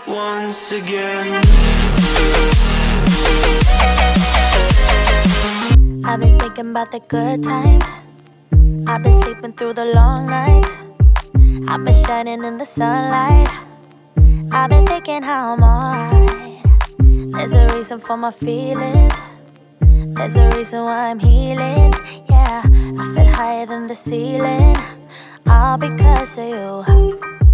once again. I've been thinking about the good times. I've been sleeping through the long nights. I've been shining in the sunlight. I've been thinking how I'm alright. There's a reason for my feelings. There's a reason why I'm healing. Yeah, I feel higher than the ceiling, all because of you.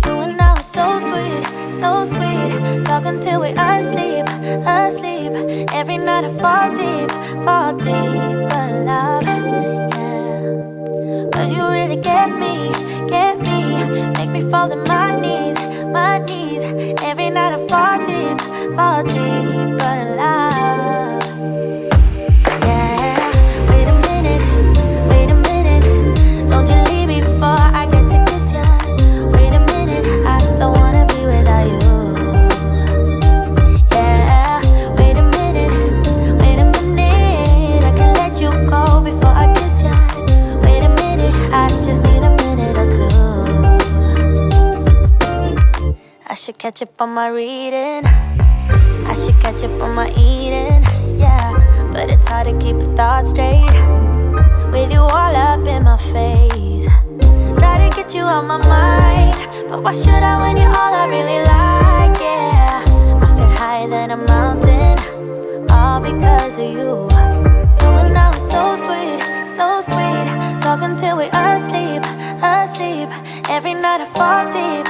You and I were so sweet, so sweet. Talking till we asleep, asleep. Every night I fall deep in love. Yeah, but you really get me, make me fall to my knees, my knees. Every night I fall deep in love. Yeah, wait a minute, don't you leave me before I get to kiss ya. Wait a minute, I don't wanna be without you. Yeah, wait a minute, I can let you go before I kiss ya. Wait a minute, I just need a minute or two. I should catch up on my reading, I should catch up on my eating, yeah. But it's hard to keep a thought straight with you all up in my face. Try to get you out my mind, but why should I when you're all I really like, yeah. I feel higher than a mountain, all because of you. You and I were so sweet, so sweet. Talking till we asleep, asleep. Every night I fall deep